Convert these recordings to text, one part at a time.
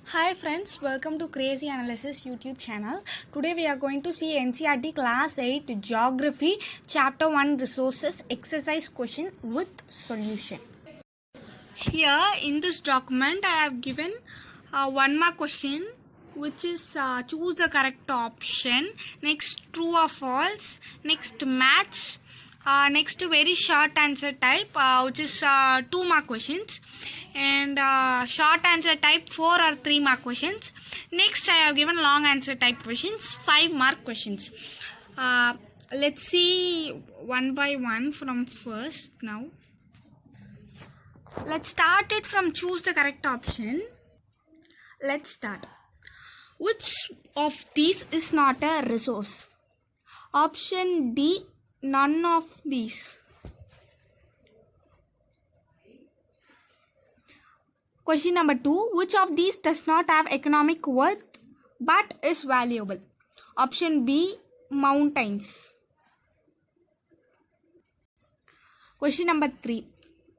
Hi friends, welcome to Crazy Analysis YouTube channel. Today we are going to see NCERT Class 8 Geography Chapter 1 Resources Exercise question with solution. Here in this document I have given one more question, which is choose the correct option, next true or false, next match, next very short answer type, which is 2 mark questions, and short answer type 4 or 3 mark questions. Next I have given long answer type questions, 5 mark questions. Let's see one by one from first now. Let's start it from choose the correct option. Let's start. Which of these is not a resource? Option D, none of these. Question number 2. Which of these does not have economic worth but is valuable? Option B, mountains. Question number 3.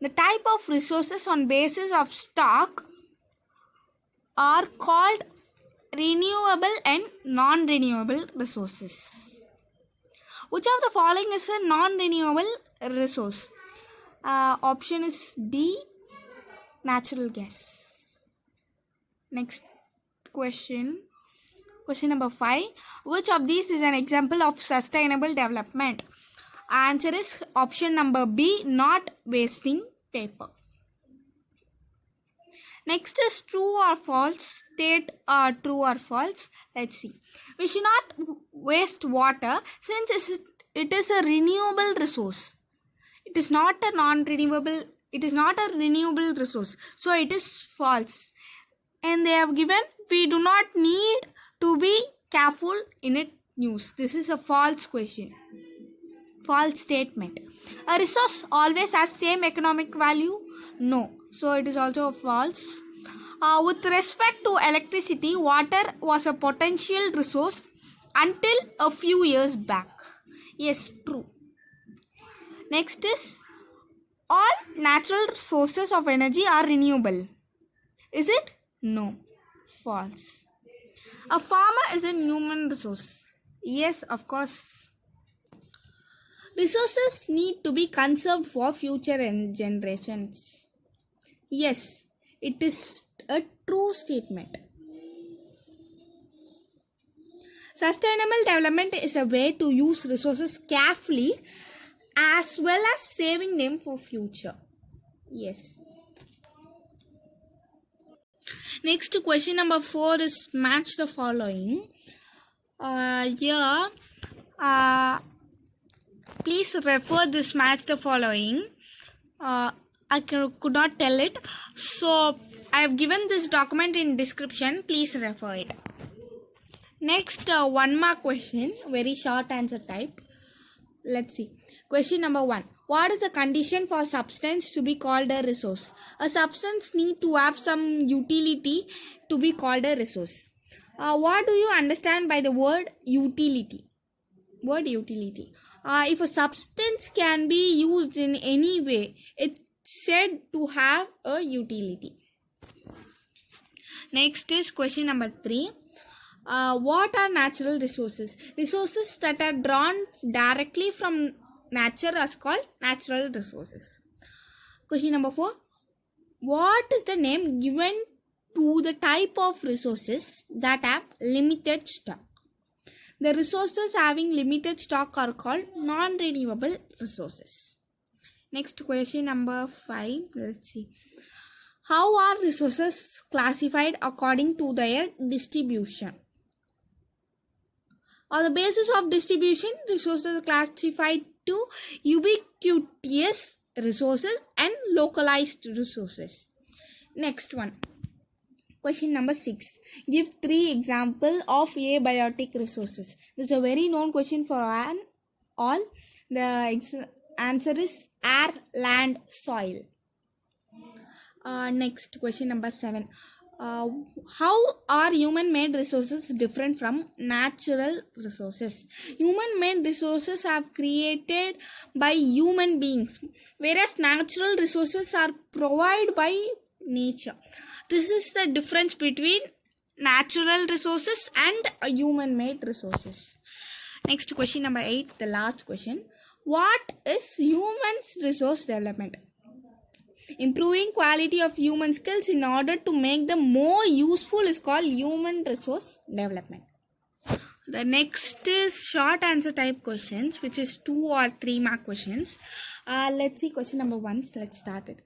The type of resources on basis of stock are called renewable and non-renewable resources. Which of the following is a non-renewable resource? Option is D, natural gas. Next question. Question number 5. Which of these is an example of sustainable development? Answer is option number B, not wasting paper. Next is true or false. State true or false. Let's see. We should not waste water since it is a renewable resource. It is not a non-renewable. It is not a renewable resource. So it is false. And they have given we do not need to be careful in it use. This is a false question. False statement. A resource always has same economic value? No. So it is also false. With respect to electricity, water was a potential resource until a few years back. Yes, true. Next is all natural sources of energy are renewable. Is it? No. False. A farmer is a human resource. Yes, of course. Resources need to be conserved for future generations. Yes, it is a true statement. Sustainable development is a way to use resources carefully as well as saving them for future. Yes. Next question number 4 is match the following. Here, please refer this match the following. I could not tell it. So, I have given this document in description. Please refer it. Next, one more question. Very short answer type. Let's see. Question number 1. What is the condition for substance to be called a resource? A substance need to have some utility to be called a resource. What do you understand by the word utility? Word utility. If a substance can be used in any way, it's said to have a utility. Next is question number 3. What are natural resources? Resources that are drawn directly from nature are called natural resources. Question number 4. What is the name given to the type of resources that have limited stock? The resources having limited stock are called non-renewable resources. Next question number 5. Let's see. How are resources classified according to their distribution? On the basis of distribution, resources are classified to ubiquitous resources and localized resources. Next one. Question number 6. Give 3 examples of abiotic resources. This is a very known question for all. The answer is air, land, soil. Next question number 7. How are human-made resources different from natural resources? Human-made resources are created by human beings, whereas natural resources are provided by nature. This is the difference between natural resources and human-made resources. Next question number 8, the last question. What is human resource development? Improving quality of human skills in order to make them more useful is called human resource development. The next is short answer type questions, which is 2 or 3 mark questions. Let's see question number 1. Let's start it.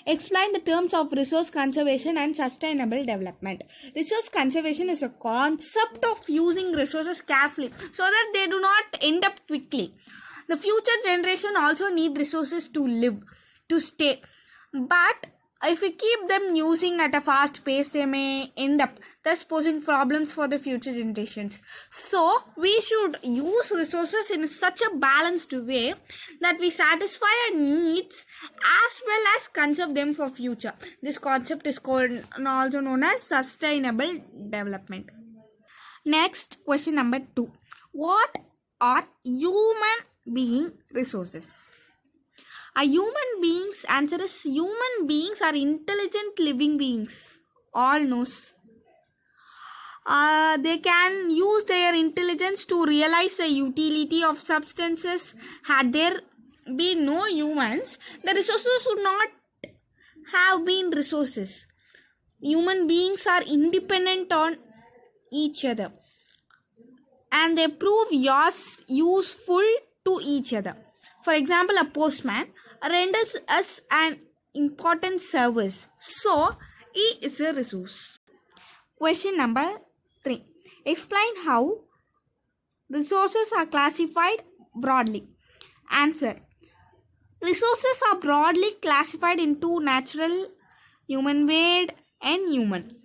Explain the terms of resource conservation and sustainable development. Resource conservation is a concept of using resources carefully so that they do not end up quickly. The future generation also need resources to live, to stay. But if we keep them using at a fast pace, they may end up thus posing problems for the future generations. So, we should use resources in such a balanced way that we satisfy our needs as well as conserve them for future. This concept is called, also known as sustainable development. Next, question number 2. What are human being resources? A human being's answer is human beings are intelligent living beings. All knows. They can use their intelligence to realize the utility of substances. Had there been no humans, the resources would not have been resources. Human beings are independent on each other, and they prove useful to each other. For example, a postman renders us an important service, so he is a resource. Question number 3. Explain how resources are classified broadly. Answer. Resources are broadly classified into natural, human-made, and human.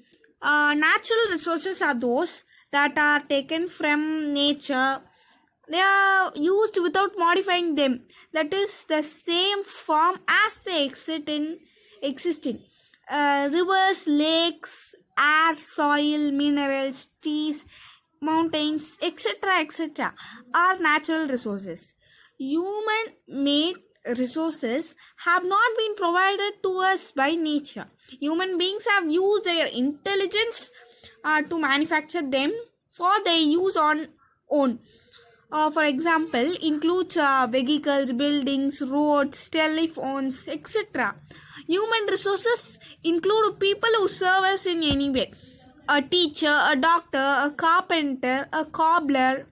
Natural resources are those that are taken from nature. They are used without modifying them. That is the same form as they exist in. Rivers, lakes, air, soil, minerals, trees, mountains, etc. are natural resources. Human-made resources have not been provided to us by nature. Human beings have used their intelligence to manufacture them for their use on own. For example, includes vehicles, buildings, roads, telephones, etc. Human resources include people who serve us in any way. A teacher, a doctor, a carpenter, a cobbler,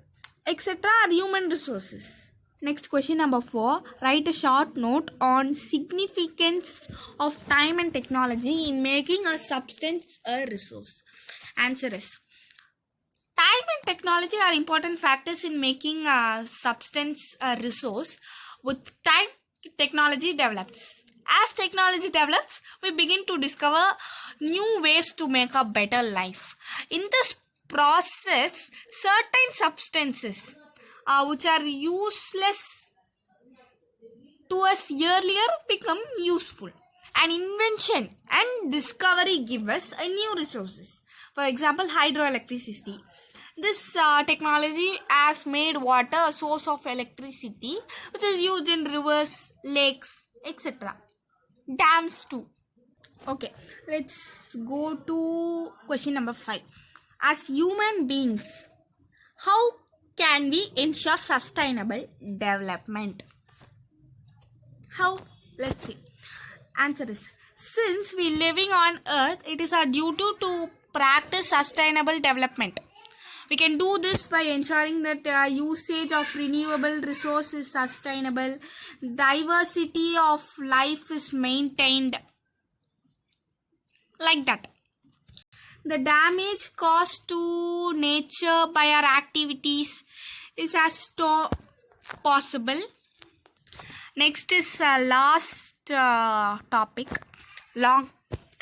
etc. are human resources. Next question number 4. Write a short note on significance of time and technology in making a substance a resource. Answer is, time and technology are important factors in making a substance a resource. With time, technology develops. As technology develops, we begin to discover new ways to make a better life. In this process, certain substances which are useless to us earlier become useful. An invention and discovery give us new resources. For example, hydroelectricity. This technology has made water a source of electricity, which is used in rivers, lakes, etc. Dams too. Okay, let's go to question number 5. As human beings, how can we ensure sustainable development? How? Let's see. Answer is, since we living on earth, it is our duty to practice sustainable development. We can do this by ensuring that usage of renewable resources is sustainable, diversity of life is maintained, like that. The damage caused to nature by our activities is as possible. Next is last topic, long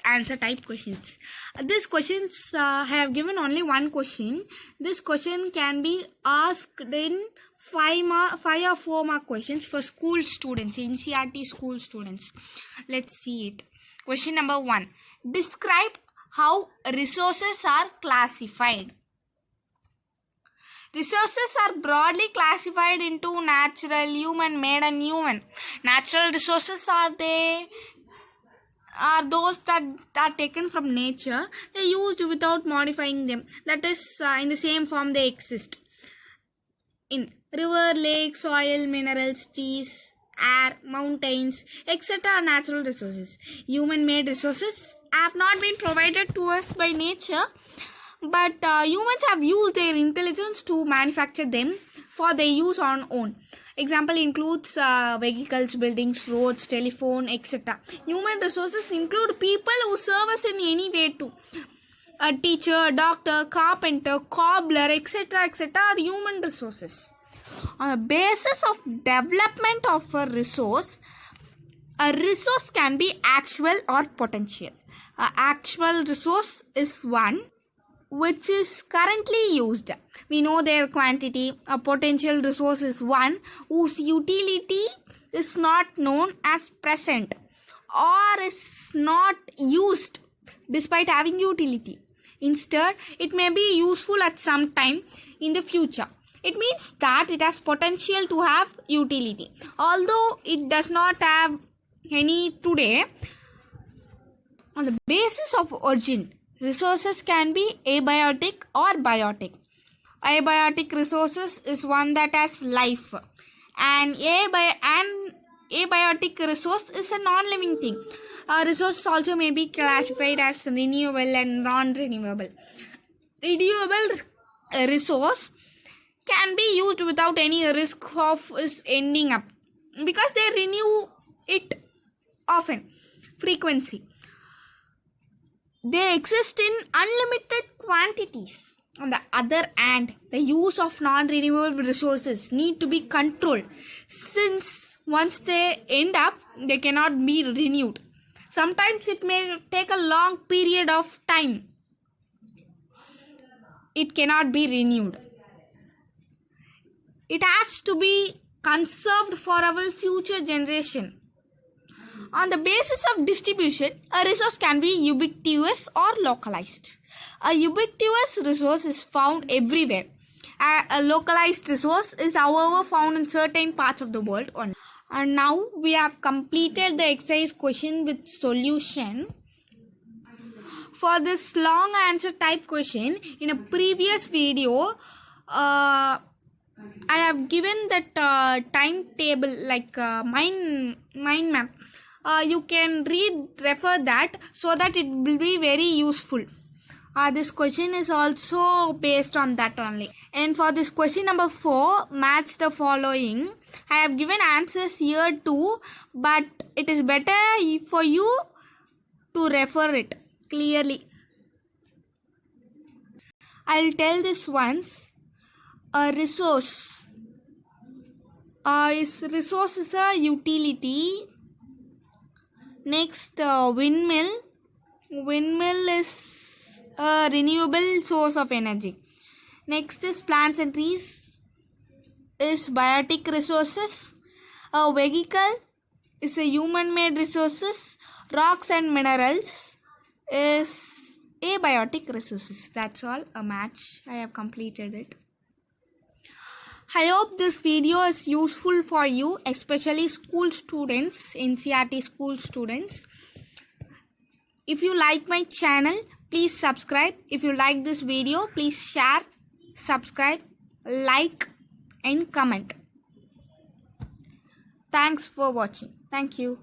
answer type questions. These questions I have given only one question. This question can be asked in 5 or 4 mark questions for school students, NCERT school students. Let's see it. Question number 1. Describe how resources are classified. Resources are broadly classified into natural, human-made and human. Natural resources are they are those that are taken from nature. They are used without modifying them. That is, in the same form they exist. In river, lake, soil, minerals, trees, air, mountains, etc. are natural resources. Human-made resources have not been provided to us by nature, but humans have used their intelligence to manufacture them for their use on own. Example includes vehicles, buildings, roads, telephone, etc. Human resources include people who serve us in any way too. A teacher, doctor, carpenter, cobbler, etc. are human resources. On the basis of development of a resource can be actual or potential. An actual resource is one which is currently used. We know their quantity. A potential resource is one whose utility is not known as present or is not used despite having utility. Instead, it may be useful at some time in the future. It means that it has potential to have utility. Although it does not have any today, on the basis of origin, resources can be abiotic or biotic. Abiotic resources is one that has life, and abiotic resource is a non-living thing. Resources also may be classified as renewable and non-renewable. Renewable resource can be used without any risk of its ending up because they renew it often, frequency. They exist in unlimited quantities. On the other hand, the use of non-renewable resources need to be controlled since once they end up, they cannot be renewed. Sometimes it may take a long period of time. It cannot be renewed. It has to be conserved for our future generation. On the basis of distribution, a resource can be ubiquitous or localized. A ubiquitous resource is found everywhere. A localized resource is, however, found in certain parts of the world only. And now we have completed the exercise question with solution. For this long answer type question, in a previous video, I have given that timetable like mind map. You can refer that so that it will be very useful. This question is also based on that only. And for this question number 4, match the following. I have given answers here too, but it is better for you to refer it clearly. I'll tell this once. A resource. Resource is a utility. Next, windmill. Windmill is a renewable source of energy. Next is plants and trees is biotic resources. A vehicle is a human-made resources. Rocks and minerals is abiotic resources. That's all. A match. I have completed it. I hope this video is useful for you, especially school students, NCERT school students. If you like my channel, please subscribe. If you like this video, please share, subscribe, like and comment. Thanks for watching. Thank you.